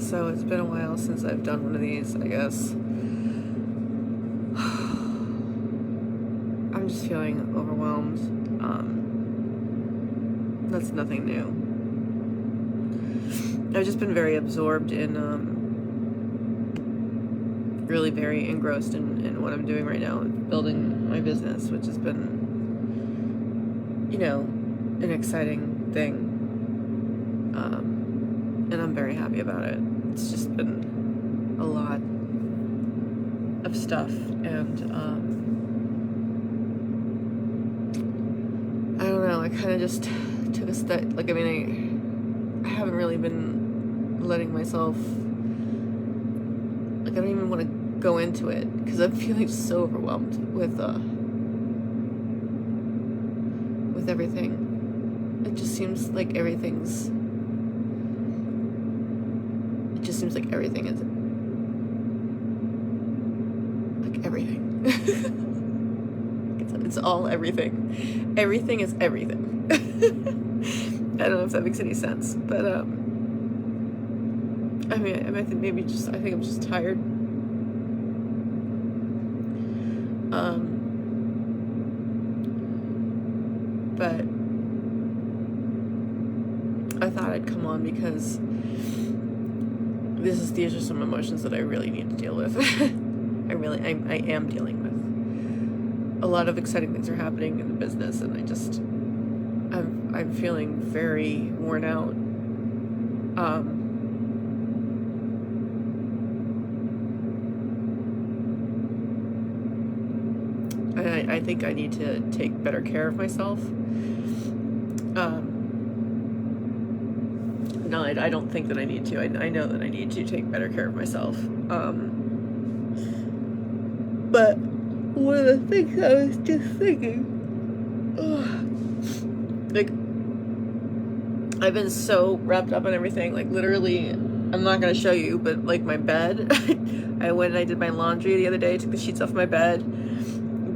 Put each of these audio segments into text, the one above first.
So it's been a while since I've done one of these, I guess. I'm just feeling overwhelmed. That's nothing new. I've just been very absorbed in, really very engrossed in what I'm doing right now, building my business, which has been, you know, an exciting thing. And I'm very happy about it. It's just been a lot of stuff, and I don't know, I kind of just took a step, like, I mean, I haven't really been letting myself, like, I don't even want to go into it, because I'm feeling so overwhelmed with everything. It just seems like everything is, like, everything. It's all everything. Everything is everything. I don't know if that makes any sense, but I mean, I think maybe just, I think I'm just tired. But I thought I'd come on because these are some emotions that I really need to deal with. I am dealing with. A lot of exciting things are happening in the business, and I'm feeling very worn out. I think I need to take better care of myself. No, I don't think that I need to. I know that I need to take better care of myself. But one of the things I was just thinking, like, I've been so wrapped up in everything, like, literally, I'm not going to show you, but, like, my bed, I went and I did my laundry the other day, took the sheets off my bed,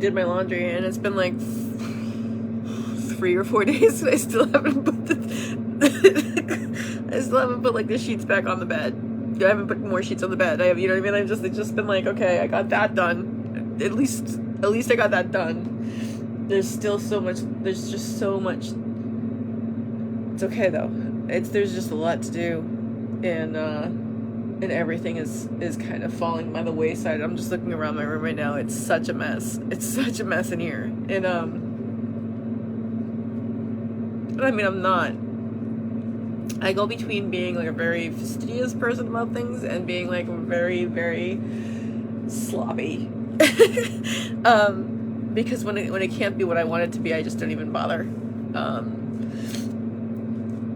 did my laundry, and it's been, like, 3 or 4 days, and I still haven't put like, the sheets back on the bed. I haven't put more sheets on the bed. You know what I mean? It's just been like, okay, I got that done. At least I got that done. There's still so much. There's just so much. It's okay though. There's just a lot to do, and everything is kind of falling by the wayside. I'm just looking around my room right now. It's such a mess. It's such a mess in here, and I mean, I'm not. I go between being like a very fastidious person about things and being like very, very sloppy. Because when it can't be what I want it to be, I just don't even bother.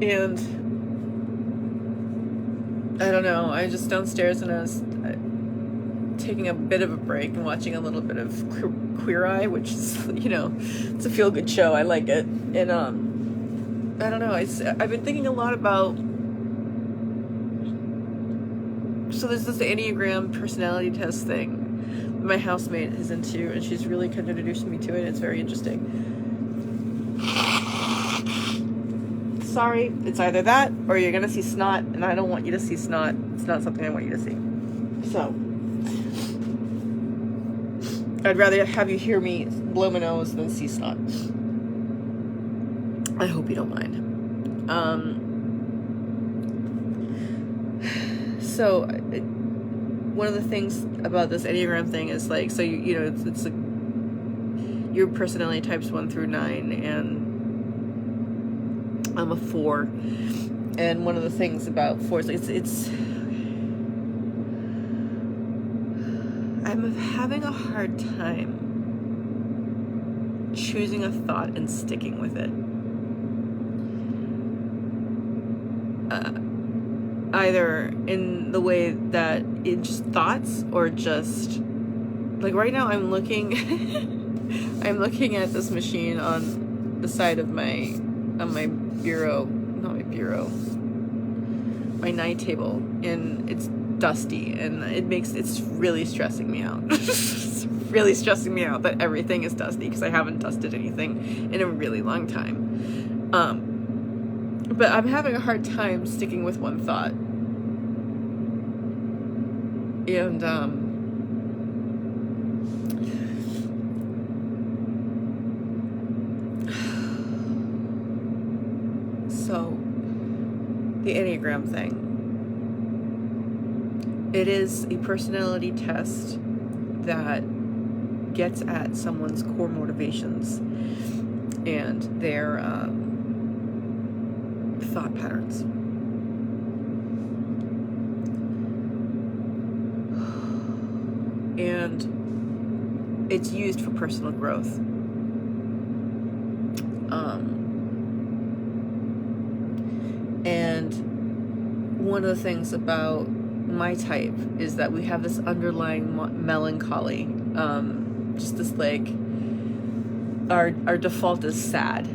And I don't know. I just downstairs and I was taking a bit of a break and watching a little bit of Queer Eye, which is, you know, it's a feel-good show. I like it. And I don't know, I've been thinking a lot about, so there's this Enneagram personality test thing my housemate is into, and she's really kind of introduced me to it. It's very interesting. Sorry, it's either that or you're gonna see snot, and I don't want you to see snot. It's not something I want you to see. So I'd rather have you hear me blow my nose than see snot. I hope you don't mind. So one of the things about this Enneagram thing is, like, so you know, it's like your personality types 1 through 9, and I'm a 4. And one of the things about 4 is it's I'm having a hard time choosing a thought and sticking with it. Either in the way that it's just thoughts, or just like right now I'm looking I'm looking at this machine on the side of my bureau, not my bureau, my night table, and it's dusty, and it's really stressing me out. It's really stressing me out that everything is dusty, because I haven't dusted anything in a really long time. But I'm having a hard time sticking with one thought. And so the Enneagram thing, it is a personality test that gets at someone's core motivations and their thought patterns. And it's used for personal growth. And one of the things about my type is that we have this underlying melancholy, just this like, our default is sad.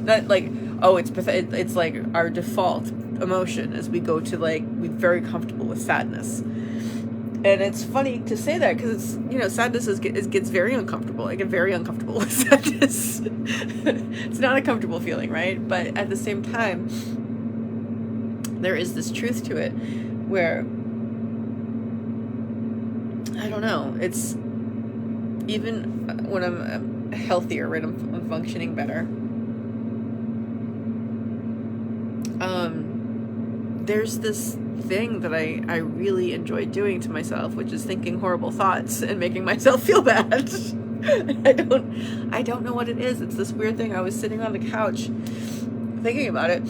Not like, oh, it's pathetic. It's like our default emotion is we go to like, we're very comfortable with sadness. And it's funny to say that because it's, you know, sadness gets very uncomfortable. I get very uncomfortable with sadness. It's not a comfortable feeling, right? But at the same time, there is this truth to it where, I don't know, it's even when I'm healthier, right, I'm functioning better. There's this thing that I really enjoy doing to myself, which is thinking horrible thoughts and making myself feel bad. I don't know what it is. It's this weird thing. I was sitting on the couch thinking about it,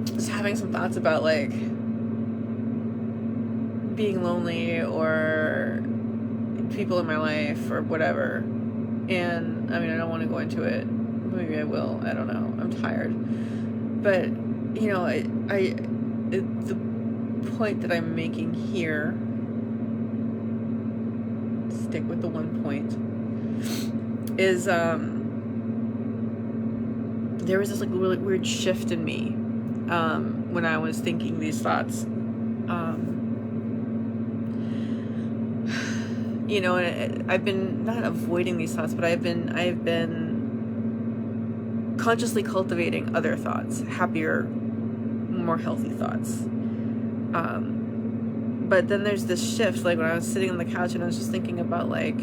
just having some thoughts about like being lonely or people in my life or whatever. And I mean, I don't want to go into it. Maybe I will. I don't know. I'm tired. But you know, the point that I'm making here, stick with the one point, is there was this like really weird shift in me when I was thinking these thoughts. You know, and I've been not avoiding these thoughts, but I've been consciously cultivating other thoughts, happier, more healthy thoughts. But then there's this shift, like when I was sitting on the couch and I was just thinking about like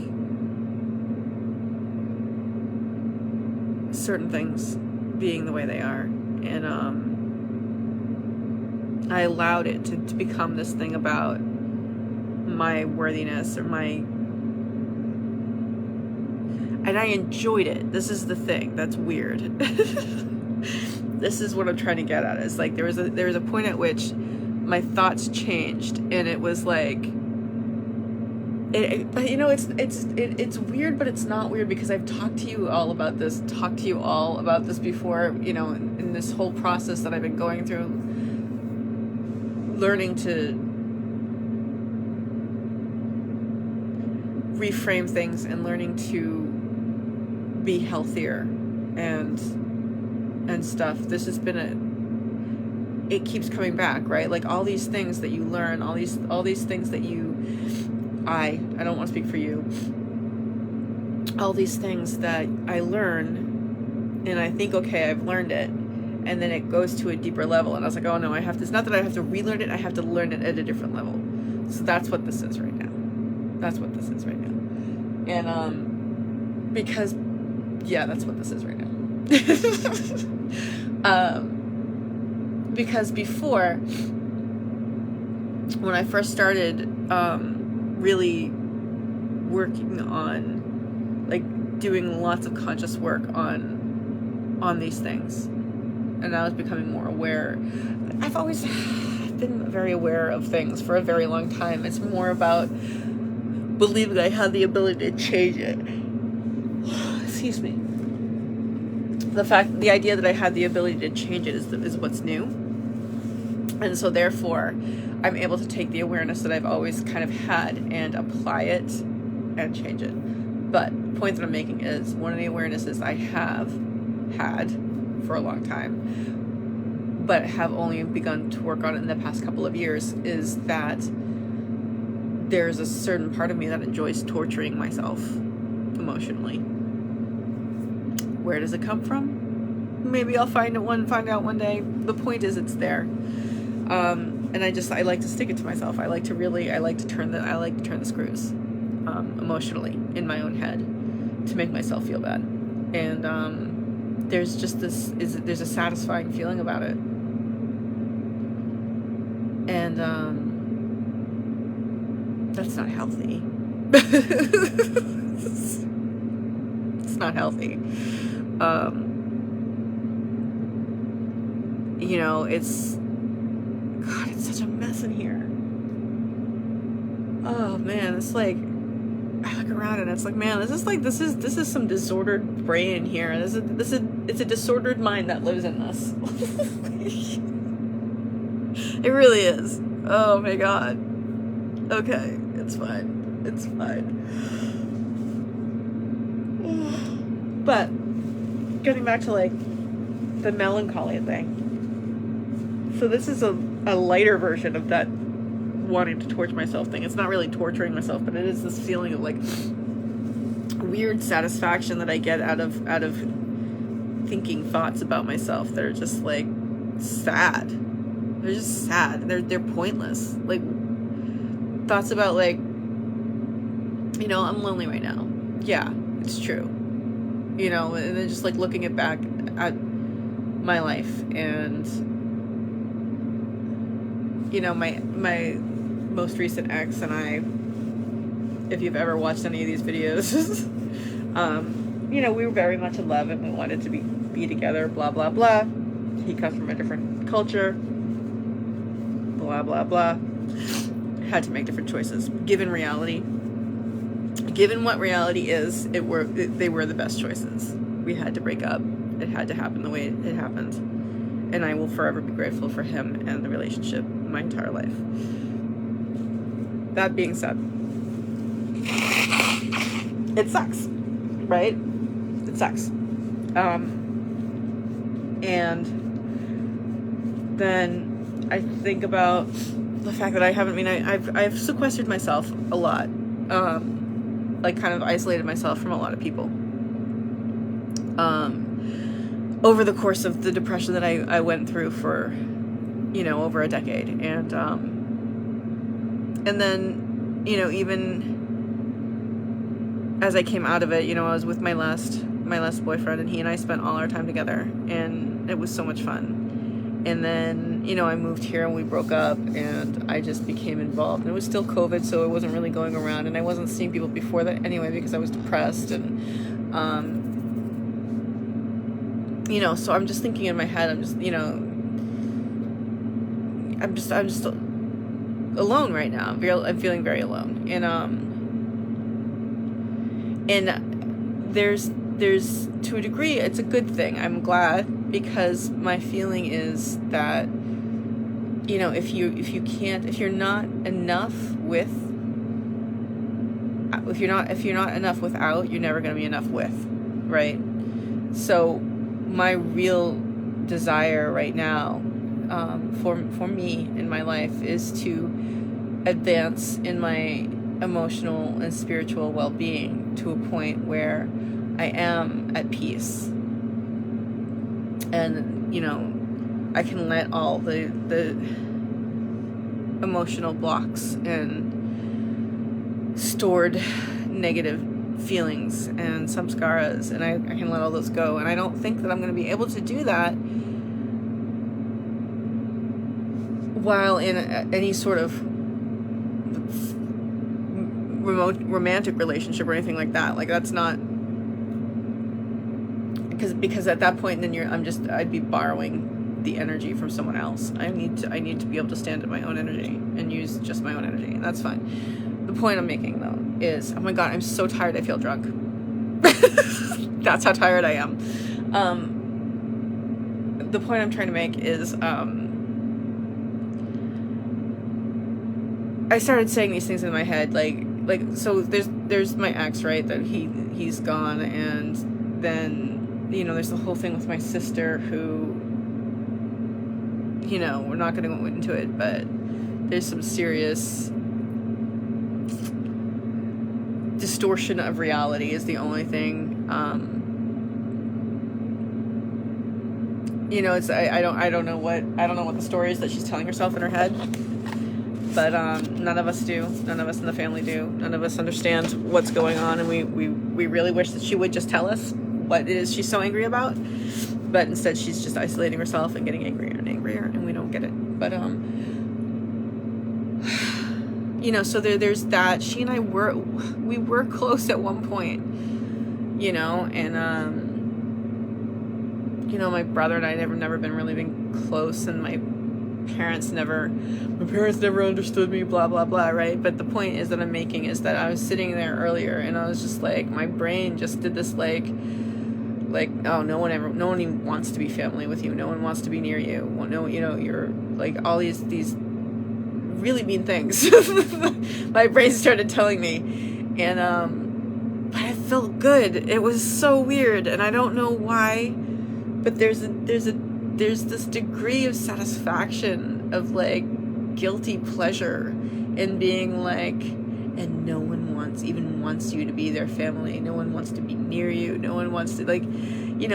certain things being the way they are, and I allowed it to become this thing about my worthiness or my, and I enjoyed it. This is the thing that's weird. This is what I'm trying to get at. Is like there was a point at which my thoughts changed, and it was like, you know, it's weird, but it's not weird because I've talked to you all about this before. You know, in this whole process that I've been going through, learning to reframe things and learning to be healthier and stuff. This has been it keeps coming back, right? Like all these things that you learn, all these things that I don't want to speak for you, all these things that I learn and I think, okay, I've learned it, and then it goes to a deeper level, and I was like, oh no, I have to, it's not that I have to relearn it, I have to learn it at a different level. So that's what this is right now. That's what this is right now. And because that's what this is right now. Because before, when I first started really working on, like, doing lots of conscious work on these things, and I was becoming more aware. I've always been very aware of things for a very long time. It's more about believing I have the ability to change it. Excuse me. The idea that I had the ability to change it is what's new. And so therefore, I'm able to take the awareness that I've always kind of had and apply it and change it. But the point that I'm making is one of the awarenesses I have had for a long time, but have only begun to work on it in the past couple of years, is that there's a certain part of me that enjoys torturing myself emotionally. Where does it come from? Maybe I'll find out one day. The point is, it's there. And I like to stick it to myself. I like to turn the screws, emotionally in my own head to make myself feel bad. And, there's a satisfying feeling about it. And, that's not healthy. It's not healthy. You know, it's such a mess in here. Oh man, it's like, I look around and it's like, man, this is some disordered brain here. It's a disordered mind that lives in this. It really is. Oh my god. Okay, it's fine. It's fine. But getting back to like the melancholy thing. So this is a lighter version of that wanting to torture myself thing. It's not really torturing myself, but it is this feeling of like weird satisfaction that I get out of thinking thoughts about myself that are just like sad. They're just sad. They're pointless. Like thoughts about like, you know, I'm lonely right now. Yeah, it's true. You know, and then just like looking back at my life and, you know, my most recent ex and I, if you've ever watched any of these videos, you know, we were very much in love and we wanted to be together, blah, blah, blah. He comes from a different culture, blah, blah, blah. Had to make different choices. Given reality, given what reality is, they were the best choices. We had to break up. It had to happen the way it happened. And I will forever be grateful for him and the relationship my entire life. That being said, it sucks, right? It sucks. And then I think about the fact that I've sequestered myself a lot, like kind of isolated myself from a lot of people, over the course of the depression that I went through for, you know, over a decade. And then, you know, even as I came out of it, you know, I was with my last boyfriend, and he and I spent all our time together, and it was so much fun. And then, you know, I moved here and we broke up, and I just became involved. And it was still COVID, so it wasn't really going around, and I wasn't seeing people before that anyway because I was depressed. And, you know, so I'm just thinking in my head, I'm just, you know, I'm just alone right now. I'm feeling very alone. And there's to a degree, it's a good thing. I'm glad, because my feeling is that, you know, if you're not enough without, you're never going to be enough with, right? So my real desire right now, for me in my life, is to advance in my emotional and spiritual well-being to a point where I am at peace, and, you know, I can let all the emotional blocks and stored negative feelings and samskaras, and I can let all those go. And I don't think that I'm going to be able to do that while in any sort of remote romantic relationship or anything like that. Like, that's not, because at that point then I'd be borrowing the energy from someone else. I need to be able to stand in my own energy and use just my own energy, and that's fine. The point I'm making though is, oh my god, I'm so tired I feel drunk. That's how tired I am. The point I'm trying to make is, I started saying these things in my head, like so there's my ex, right, that he's gone, and then, you know, there's the whole thing with my sister, who, you know, we're not going to go into it, but there's some serious distortion of reality is the only thing it's I don't know what the story is that she's telling herself in her head, but none of us do. None of us in the family do. None of us understand what's going on, and we really wish that she would just tell us what it is she's so angry about. But instead, she's just isolating herself and getting angrier and angrier, and we don't get it. But so there's that. She and I were close at one point, and my brother and I never been close, and my parents never understood me, blah blah blah, right? But the point is that I'm making is that I was sitting there earlier, and I was just like, my brain just did this like, oh, no one even wants to be family with you, no one wants to be near you, no, you're like all these really mean things. My brain started telling me, and but I felt good. It was so weird, and I don't know why, but there's this degree of satisfaction, of like guilty pleasure in being like, and no one even wants you to be their family, no one wants to be near you, no one wants to, like,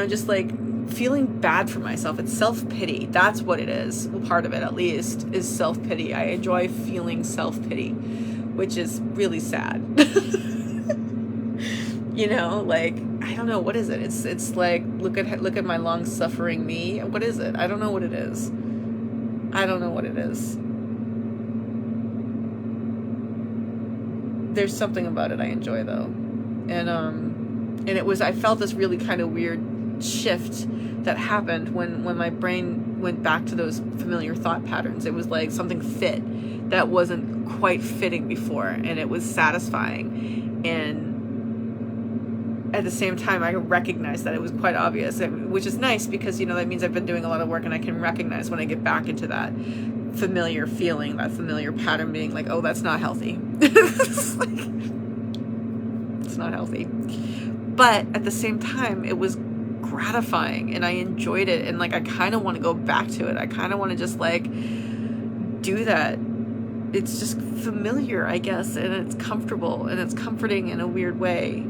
just like feeling bad for myself. It's self-pity. That's what it is. Well, part of it at least is self-pity. I enjoy feeling self-pity, which is really sad. Like, I don't know, what is it? It's like, look at my long-suffering me. What is it? I don't know what it is. There's something about it I enjoy, though. And I felt this really kind of weird shift that happened when my brain went back to those familiar thought patterns. It was like something fit that wasn't quite fitting before, and it was satisfying. And at the same time, I recognized that it was quite obvious, which is nice because, that means I've been doing a lot of work, and I can recognize when I get back into that familiar feeling, that familiar pattern, being like, oh, that's not healthy. It's not healthy. But at the same time, it was gratifying, and I enjoyed it, and like I kind of want to go back to it. I kind of want to just like do that. It's just familiar, I guess, and it's comfortable, and it's comforting in a weird way.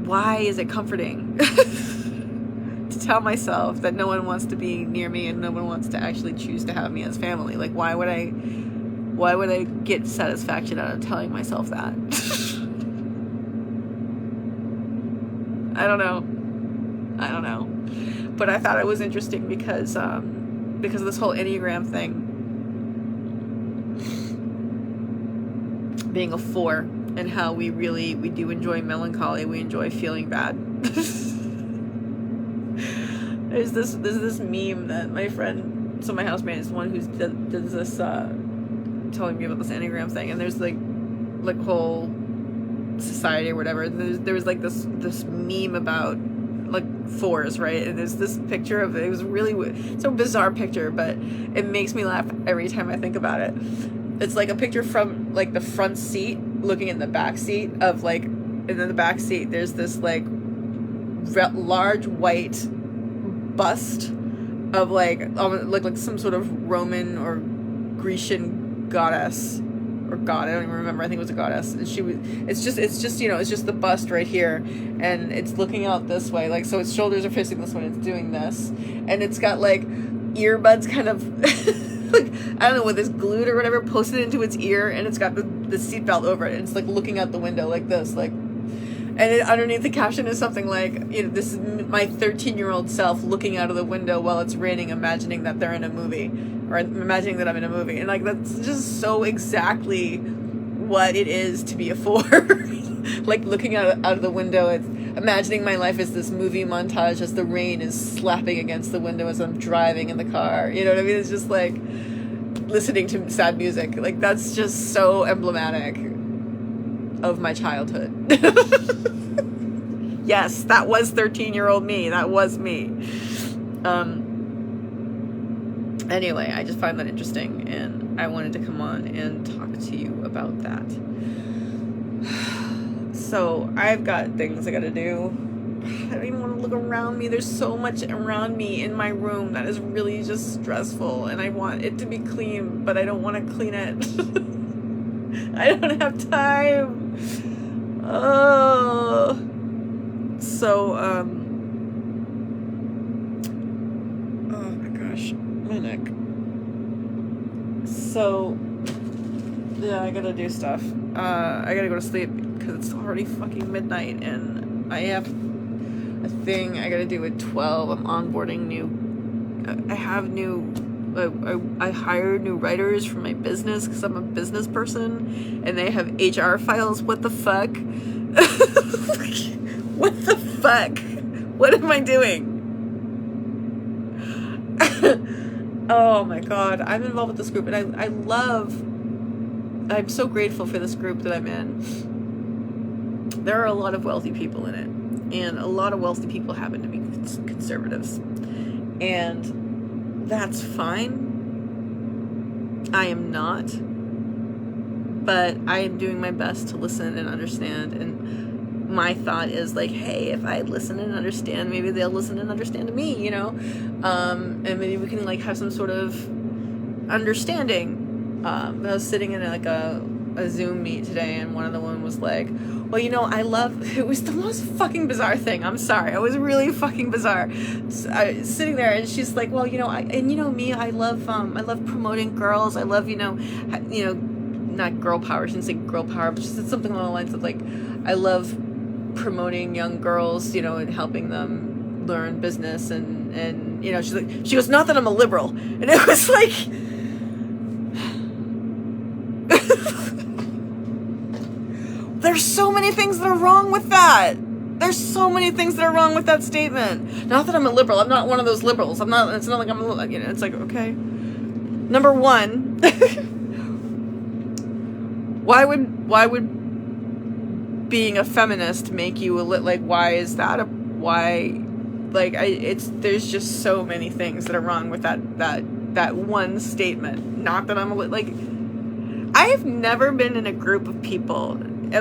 Why is it comforting? To tell myself that no one wants to be near me, and no one wants to actually choose to have me as family. Like, why would I get satisfaction out of telling myself that? I don't know. But I thought it was interesting because of this whole Enneagram thing. Being a 4, and how we do enjoy melancholy, we enjoy feeling bad. There's this meme that my friend, so my housemate is the one who does this, telling me about this Enneagram thing, and there's like whole society or whatever. There was like this meme about like 4s, right? And there's this picture of it. It was it's a bizarre picture, but it makes me laugh every time I think about it. It's like a picture from like the front seat looking in the back seat of like, and in the back seat there's this like large white bust of like some sort of Roman or Grecian goddess or god, I don't even remember. I think it was a goddess, and it's just the bust right here, and it's looking out this way, like, so its shoulders are facing this way, it's doing this, and it's got like earbuds kind of like, I don't know, with this glued or whatever posted into its ear, and it's got the seatbelt over it, and it's like looking out the window like this, like, and underneath the caption is something like, this is my 13-year-old self looking out of the window while it's raining, imagining that they're in a movie, or imagining that I'm in a movie. And like, that's just so exactly what it is to be a 4. Like, looking out of the window, it's imagining my life as this movie montage as the rain is slapping against the window as I'm driving in the car. You know what I mean? It's just like listening to sad music. Like, that's just so emblematic of my childhood. Yes, that was 13-year-old me. That was me. Anyway, I just find that interesting, and I wanted to come on and talk to you about that. So, I've got things I gotta do. I don't even want to look around me. There's so much around me in my room that is really just stressful, and I want it to be clean, but I don't want to clean it. I don't have time. Oh. So, My neck. So, yeah, I gotta do stuff. I gotta go to sleep because it's already fucking midnight and I have a thing I gotta do at 12. I'm onboarding I hired new writers for my business because I'm a business person and they have HR files. What the fuck? What the fuck? What am I doing? Oh my god, I'm involved with this group and I'm so grateful for this group that I'm in. There are a lot of wealthy people in it, and a lot of wealthy people happen to be conservatives, and that's fine. I am not, but I am doing my best to listen and understand, and my thought is like, hey, if I listen and understand, maybe they'll listen and understand me, you know, and maybe we can like have some sort of understanding. I was sitting in like a Zoom meet today, and one of the women was like, well, you know, it was the most fucking bizarre thing. I'm sorry. It was really fucking bizarre. So I was sitting there and she's like, well, you know, I love promoting girls. I love, not girl power. I shouldn't say girl power, but she said something along the lines of like, I love promoting young girls, you know, and helping them learn business and you know, she goes, not that I'm a liberal. And it was like, there's so many things that are wrong with that. There's so many things that are wrong with that statement. Not that I'm a liberal. I'm not one of those liberals. It's not like I'm, you know, it's like, okay. Number one, why would being a feminist make you why is that there's just so many things that are wrong with that one statement. Not that I'm I have never been in a group of people, and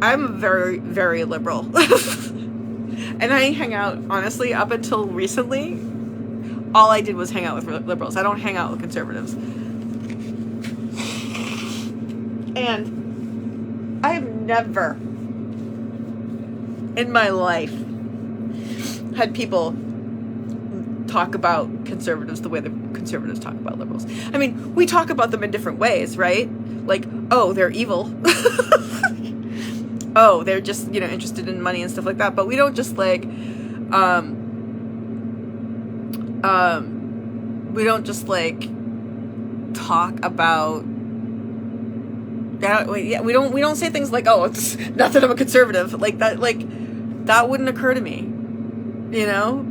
I'm very, very liberal. And I hang out, honestly, up until recently, all I did was hang out with liberals. I don't hang out with conservatives. And I have never in my life had people talk about conservatives the way the conservatives talk about liberals. I mean, we talk about them in different ways, right? Like, oh, they're evil. Oh, they're just, you know, interested in money and stuff like that. But we don't just we don't just talk about. Yeah, we don't say things like, oh, it's not that I'm a conservative. That wouldn't occur to me. You know?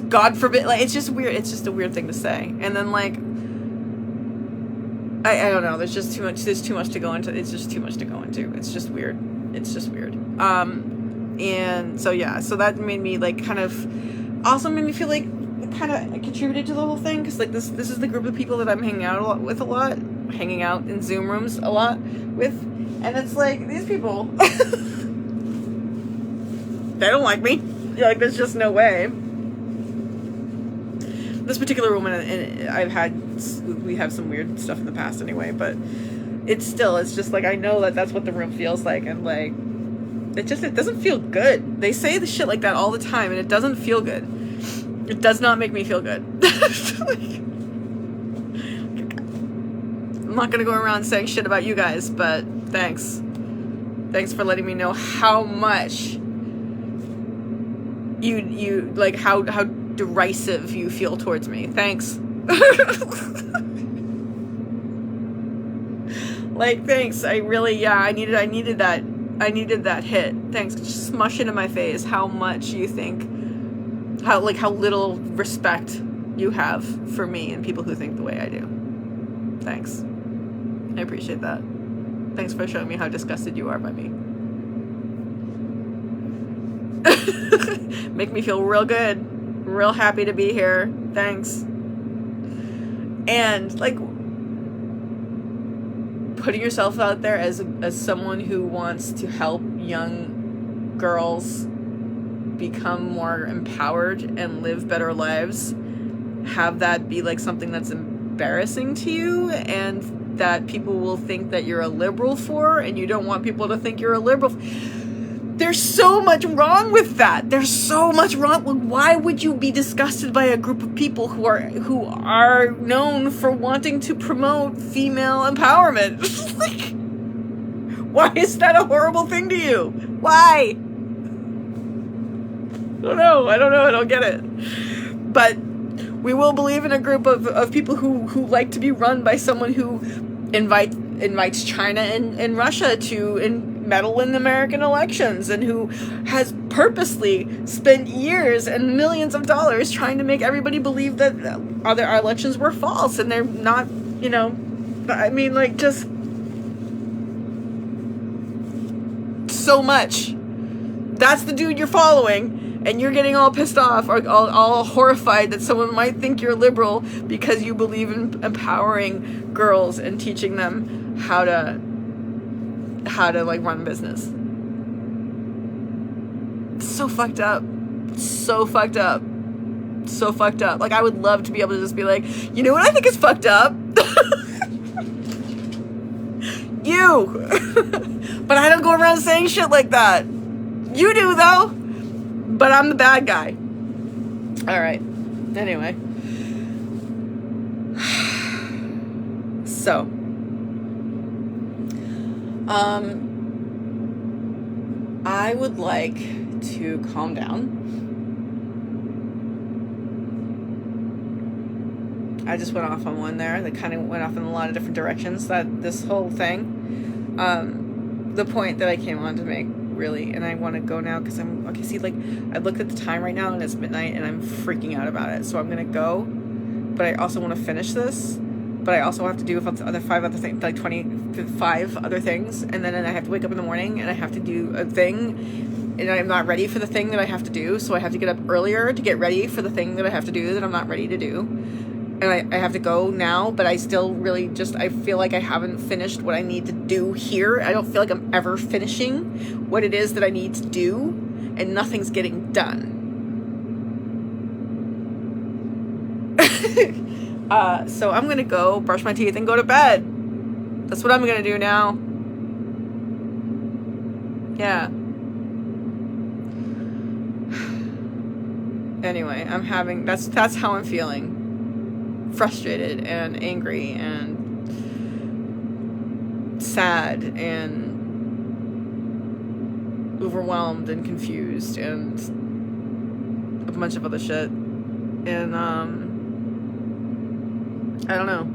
God forbid, it's just weird. It's just a weird thing to say. And then I don't know. There's too much to go into. It's just too much to go into. It's just weird. And so yeah, so that made me also made me feel like it kind of contributed to the whole thing, because this is the group of people that I'm hanging out with a lot, hanging out in Zoom rooms a lot with, and it's like these people, they don't like me. There's just no way. This particular woman, and we have some weird stuff in the past anyway, but it's just I know that's what the room feels like, and it doesn't feel good. They say the shit like that all the time, and it doesn't feel good. It does not make me feel good. I'm not gonna go around saying shit about you guys, but thanks for letting me know how much you how derisive you feel towards me. Thanks. Thanks. I needed that hit. Thanks. Just smush it in my face how much you think, how little respect you have for me and people who think the way I do. Thanks. I appreciate that. Thanks for showing me how disgusted you are by me. Make me feel real good. Real happy to be here. Thanks. And putting yourself out there as someone who wants to help young girls become more empowered and live better lives, have that be something that's embarrassing to you, and that people will think that you're a liberal for, and you don't want people to think you're a liberal. There's so much wrong with that. There's so much wrong. Why would you be disgusted by a group of people who are known for wanting to promote female empowerment? Like, why is that a horrible thing to you? Why? I don't know. I don't get it. But we will believe in a group of people who like to be run by someone who invites China and Russia to meddle in American elections, and who has purposely spent years and millions of dollars trying to make everybody believe that our elections were false, and they're not, you know, I mean, like, just so much. That's the dude you're following, and you're getting all pissed off or all horrified that someone might think you're liberal because you believe in empowering girls and teaching them how to like run a business. So fucked up. So fucked up. So fucked up. Like, I would love to be able to just be like, you know what I think is fucked up? You. But I don't go around saying shit like that. You do, though. But I'm the bad guy. Alright. Anyway. So. I would like to calm down. I just went off on one there that kind of went off in a lot of different directions. That this whole thing, the point that I came on to make, really, and I want to go now because I'm okay. See, like, I looked at the time right now and it's midnight and I'm freaking out about it. So I'm gonna go, but I also want to finish this. But I also have to do other 5 other things, like 25 other things, and then I have to wake up in the morning and I have to do a thing, and I'm not ready for the thing that I have to do, so I have to get up earlier to get ready for the thing that I have to do that I'm not ready to do. And I have to go now, but I still really I feel like I haven't finished what I need to do here. I don't feel like I'm ever finishing what it is that I need to do, and nothing's getting done. So I'm gonna go brush my teeth and go to bed. That's what I'm gonna do now. Yeah. Anyway, that's how I'm feeling. Frustrated and angry and sad and overwhelmed and confused and a bunch of other shit. And I don't know.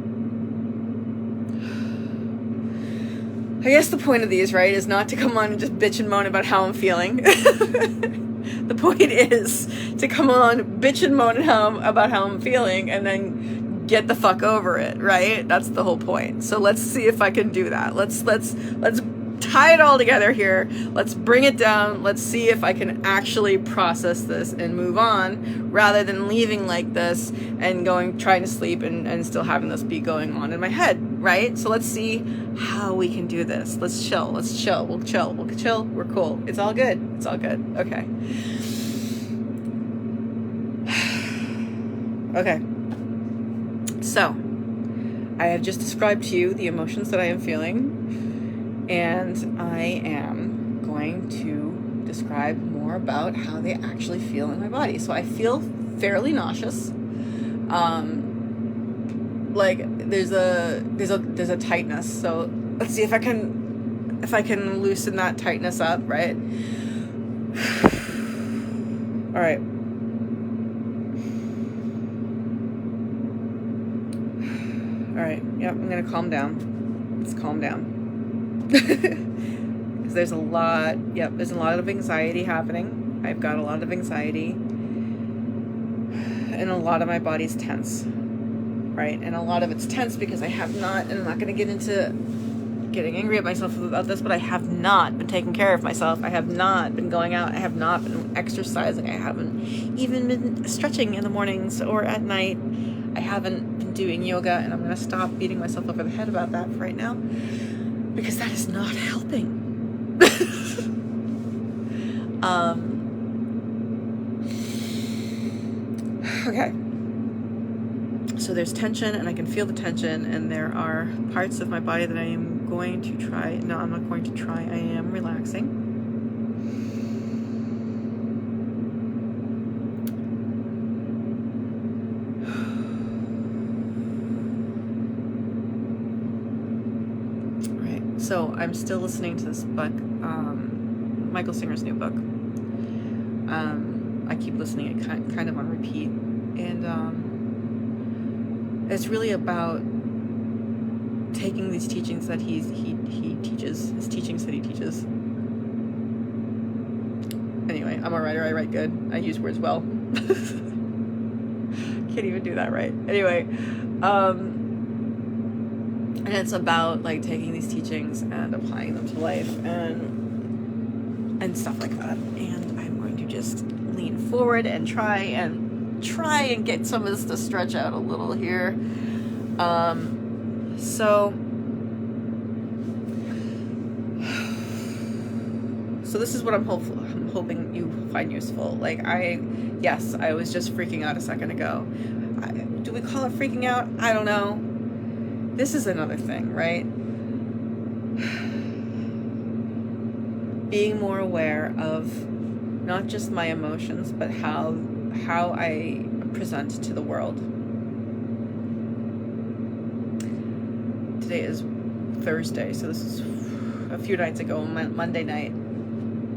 I guess the point of these, right, is not to come on and just bitch and moan about how I'm feeling. The point is to come on, bitch and moan about how I'm feeling, and then get the fuck over it, right? That's the whole point. So let's see if I can do that. Let's tie it all together here. Let's bring it down. Let's see if I can actually process this and move on, rather than leaving like this and trying to sleep and still having this be going on in my head, right? So let's see how we can do this. Let's chill. We'll chill. We're cool. It's all good. Okay. Okay. So, I have just described to you the emotions that I am feeling, and I am going to describe more about how they actually feel in my body. So I feel fairly nauseous. Like there's a tightness. So let's see if I can loosen that tightness up, right? All right. All right. Yep. I'm gonna calm down. Let's calm down. Because there's a lot of anxiety happening. I've got a lot of anxiety, and a lot of my body's tense, right? And a lot of it's tense because I have not, and I'm not going to get into getting angry at myself about this, but I have not been taking care of myself. I have not been going out. I have not been exercising. I haven't even been stretching in the mornings or at night. I haven't been doing yoga, and I'm going to stop beating myself over the head about that right now, because that is not helping. Okay. So there's tension, and I can feel the tension, and there are parts of my body that I am going to try. No, I'm not going to try. I am relaxing. So I'm still listening to this book, Michael Singer's new book. I keep listening it kind of on repeat, and it's really about taking these teachings that he teaches, his teachings that he teaches. Anyway, I'm a writer. I write good. I use words well. Can't even do that right. Anyway, and it's about like taking these teachings and applying them to life and stuff like that. And I'm going to just lean forward and try and get some of this to stretch out a little here. So this is what I'm hoping you find useful. Like I was just freaking out a second ago. Do we call it freaking out? I don't know. This is another thing, right? Being more aware of not just my emotions, but how I present to the world. Today is Thursday, so this is a few nights ago, Monday night.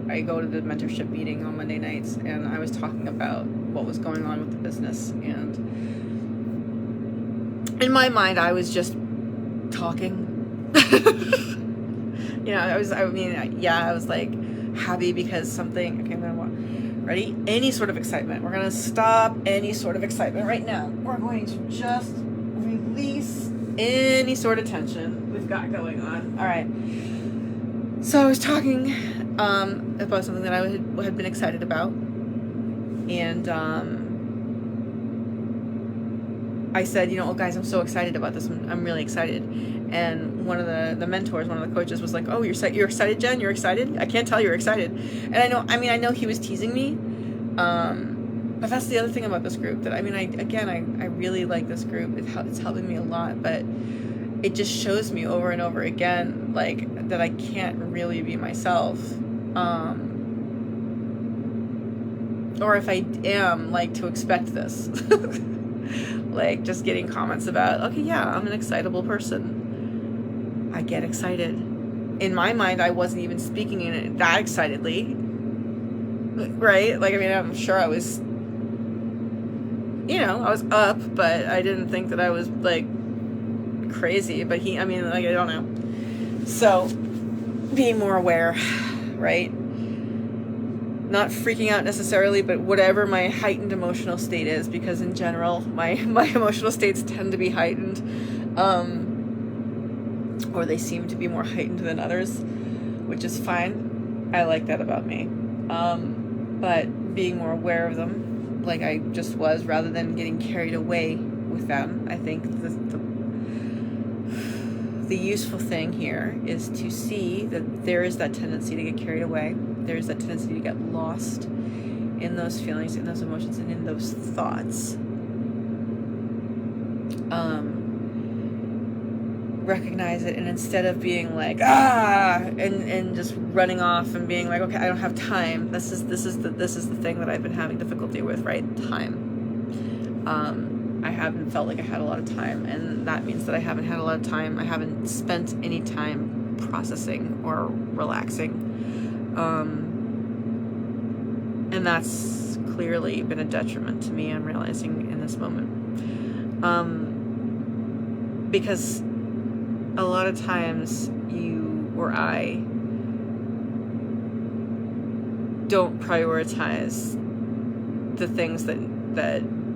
I go to the mentorship meeting on Monday nights, and I was talking about what was going on with the business, and in my mind, I was just talking. I was like happy because something. Okay, I'm gonna ready. Any sort of excitement. We're gonna stop any sort of excitement right now. We're going to just release any sort of tension we've got going on. All right. So I was talking about something that I had been excited about, and I said, oh guys, I'm so excited about this. I'm really excited. And one of the mentors, one of the coaches was like, oh, you're excited, Jen? You're excited? I can't tell you're excited. And I know he was teasing me. But that's the other thing about this group that, I really like this group. It's helping me a lot, but it just shows me over and over again, like, that I can't really be myself. Or if I am, like, to expect this. Like, just getting comments about, okay, yeah, I'm an excitable person. I get excited. In my mind, I wasn't even speaking in it that excitedly. Right? Like, I'm sure I was, I was up, but I didn't think that I was, like, crazy. But I don't know. So, being more aware, right? Not freaking out necessarily, but whatever my heightened emotional state is, because in general, my emotional states tend to be heightened, or they seem to be more heightened than others, which is fine. I like that about me. But being more aware of them, like I just was, rather than getting carried away with them, I think the useful thing here is to see that there is that tendency to get carried away. There's that tendency to get lost in those feelings, in those emotions, and in those thoughts. Recognize it, and instead of being like and just running off and being like, okay, I don't have time. This is the thing that I've been having difficulty with, right? Time. I haven't felt like I had a lot of time, and that means that I haven't had a lot of time. I haven't spent any time processing or relaxing. And that's clearly been a detriment to me, I'm realizing in this moment. Because a lot of times you or I don't prioritize the things that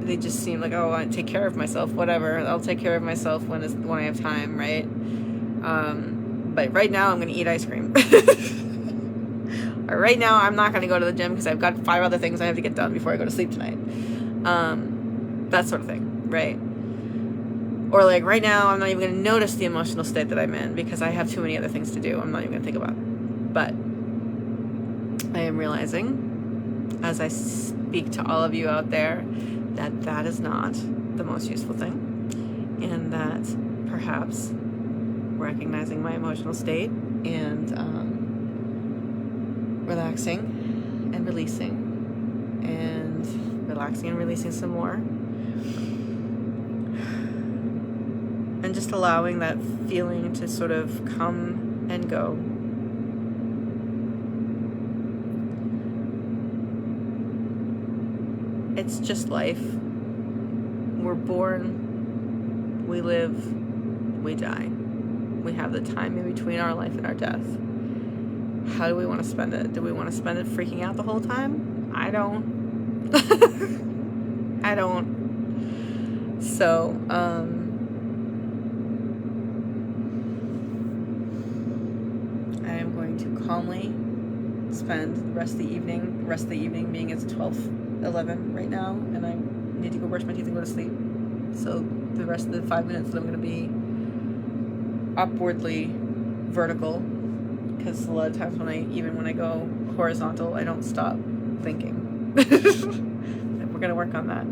they just seem like, oh, I take care of myself, whatever. I'll take care of myself when I have time, right? But right now I'm going to eat ice cream. Or right now I'm not going to go to the gym because I've got 5 other things I have to get done before I go to sleep tonight. That sort of thing, right? Or like right now I'm not even going to notice the emotional state that I'm in because I have too many other things to do. I'm not even going to think about it. But I am realizing, as I speak to all of you out there, that is not the most useful thing, and that perhaps recognizing my emotional state and relaxing and releasing and relaxing and releasing some more, and just allowing that feeling to sort of come and go. It's just life. We're born, we live, we die. We have the time in between our life and our death. How do we want to spend it? Do we want to spend it freaking out the whole time? I don't. I don't. So, I am going to calmly spend the rest of the evening being it's 12:11 right now, and I need to go brush my teeth and go to sleep. So the rest of the 5 minutes that I'm going to be upwardly vertical, because a lot of times when I go horizontal, I don't stop thinking. We're going to work on that.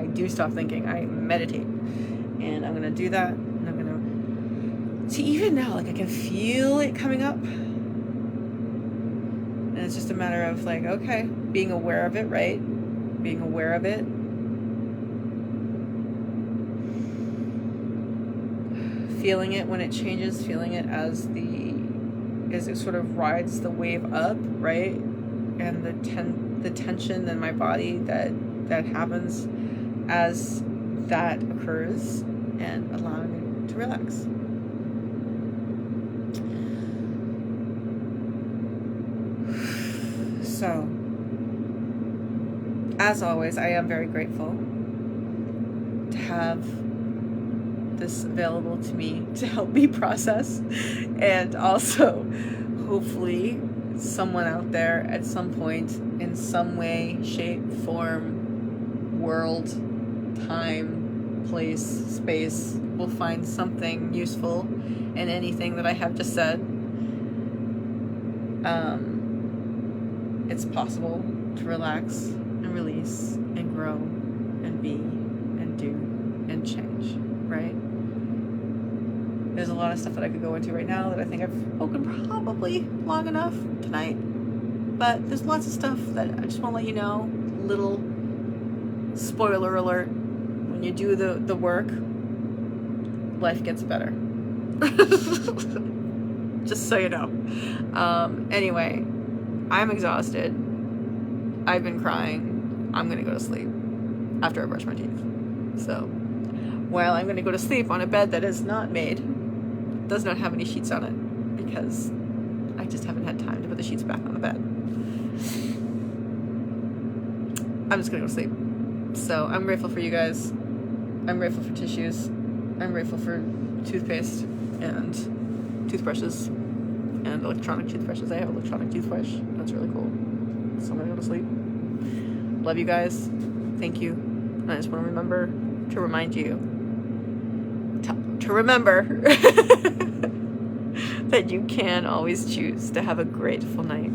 I do stop thinking. I meditate, and I'm going to do that, and I'm going to see, even now, like, I can feel it coming up, and it's just a matter of, like, okay, being aware of it, right? Being aware of it. Feeling it when it changes, feeling it as it sort of rides the wave up, right? And the tension in my body that happens as that occurs, and allowing me to relax. So, as always, I am very grateful to have this available to me to help me process, and also hopefully someone out there at some point, in some way, shape, form, world, time, place, space, will find something useful in anything that I have just said. It's possible to relax and release and grow and be and do and change, right? There's a lot of stuff that I could go into right now that I think I've spoken probably long enough tonight, but there's lots of stuff that I just want to let you know. Little spoiler alert: when you do the work, life gets better. Just so you know. Anyway, I'm exhausted. I've been crying. I'm gonna go to sleep after I brush my teeth. So, while I'm gonna go to sleep on a bed that is not made, does not have any sheets on it, because I just haven't had time to put the sheets back on the bed. I'm just gonna go to sleep. So I'm grateful for you guys. I'm grateful for tissues. I'm grateful for toothpaste and toothbrushes and electronic toothbrushes. I have an electronic toothbrush. That's really cool. So I'm gonna go to sleep. Love you guys. Thank you. And I just want to remind you to remember that you can always choose to have a grateful night.